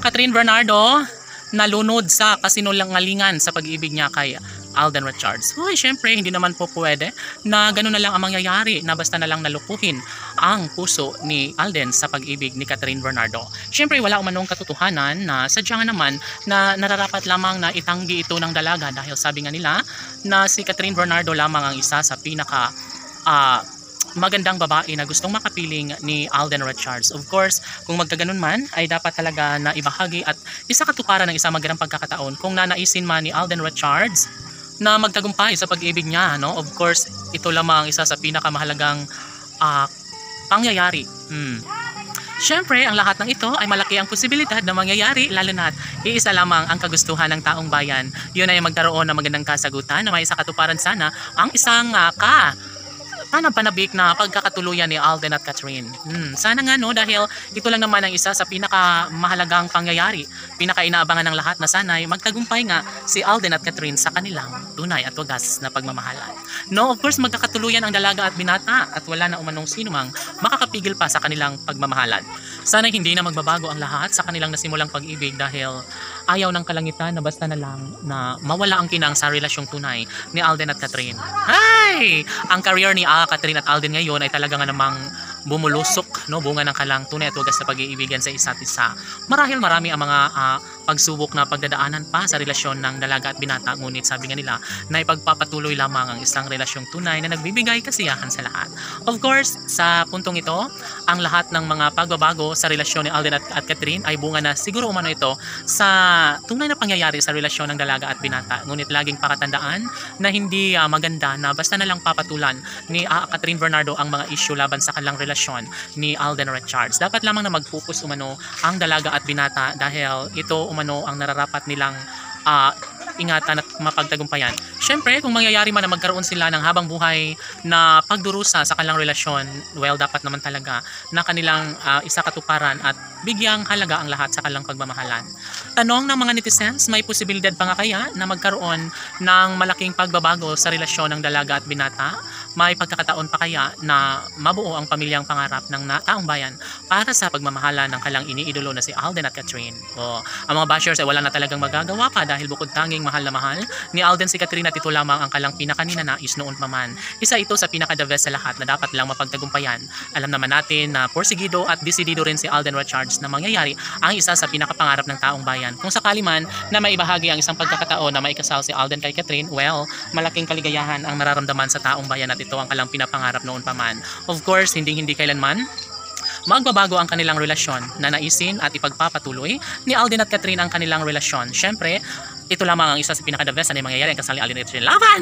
Catherine Bernardo nalunod sa kasinungalingan sa pag-ibig niya kay Alden Richards. Uy, syempre, hindi naman po pwede na gano'n na lang ang mangyayari na basta na lang nalukuhin ang puso ni Alden sa pag-ibig ni Catherine Bernardo. Syempre, wala umanong katotohanan na sadyang naman na nararapat lamang na itanggi ito ng dalaga dahil sabi nga nila na si Catherine Bernardo lamang ang isa sa pinaka magandang babae na gustong makapiling ni Alden Richards. Of course, kung magkaganon man, ay dapat talaga na ibahagi at isa katuparan ng isang magandang pagkakataon kung nanaisin man ni Alden Richards na magtagumpay sa pag-ibig niya, no? Of course, ito lamang isa sa pinakamahalagang pangyayari. Siyempre, ang lahat ng ito ay malaki ang posibilidad na mangyayari lalo na't iisa lamang ang kagustuhan ng taong bayan. Yun ay magkaroon ng magandang kasagutan na may isa katuparan sana ang isang panabik na pagkakatuluyan ni Alden at Catherine. Sana nga no, dahil ito lang naman ang isa sa pinakamahalagang pangyayari, pinaka-inaabangan ng lahat na sana ay magtagumpay nga si Alden at Catherine sa kanilang tunay at wagas na pagmamahalan. No, of course magkakatuluyan ang dalaga at binata at wala na umanong sino mang makakapigil pa sa kanilang pagmamahalan. Sana hindi na magbabago ang lahat sa kanilang nasimulang pag-ibig dahil ayaw ng kalangitan na basta na lang na mawala ang kinang sa relasyong tunay ni Alden at Catherine. Hay! Ang career ni Catherine at Alden ngayon ay talaga nga namang bumulusok, no, bunga ng kalang tunay at wagas na pag-iibigan sa isa't isa. Marahil marami ang mga pagsubok na pagdadaanan pa sa relasyon ng dalaga at binata, ngunit sabi nga nila na ipagpapatuloy lamang ang isang relasyong tunay na nagbibigay kasiyahan sa lahat. Of course, sa puntong ito, ang lahat ng mga pagbabago sa relasyon ni Alden at Catherine ay bunga na siguro umano ito sa tunay na pangyayari sa relasyon ng dalaga at binata. Ngunit laging pakatandaan na hindi maganda na basta na lang papatulan ni Catherine Bernardo ang mga issue laban sa kanilang relasyon ni Alden Richards. Dapat lamang na mag-focus umano ang dalaga at binata dahil ito umano ang nararapat nilang ingatan at mapagtagumpayan. Siyempre, kung mangyayari man na magkaroon sila ng habang buhay na pagdurusa sa kanilang relasyon, well, dapat naman talaga na kanilang isa katuparan at bigyang halaga ang lahat sa kanilang pagmamahalan. Tanong ng mga netizens, may posibilidad pa nga kaya na magkaroon ng malaking pagbabago sa relasyon ng dalaga at binata? May pagkakataon pa kaya na mabuo ang pamilyang pangarap ng taong bayan para sa pagmamahala ng kanilang iniidolo na si Alden at Catherine? Ang mga bashers ay wala na talagang magagawa pa dahil bukod tanging mahal na mahal ni Alden si Catherine at ito lamang ang kalang pinakaninanais noon pa man. Isa ito sa pinaka-the best sa lahat na dapat lang mapagtagumpayan. Alam naman natin na porsigido at desidido rin si Alden Richards na mangyayari ang isa sa pinakapangarap ng taong bayan. Kung sakali man na maibahagi ang isang pagkakataon na maikasal si Alden kay Catherine, well, malaking kaligayahan ang nararamdaman sa taong bayan at ito ang kalang pinapangarap noon pa man. Of course, hindi kailanman magbabago ang kanilang relasyon na naisin at ipagpapatuloy ni Alden at Catherine ang kanilang relasyon. Siyempre, ito lamang ang isa sa pinaka-the best na mangyayari ang kasal ni Alden at Catherine. Laban!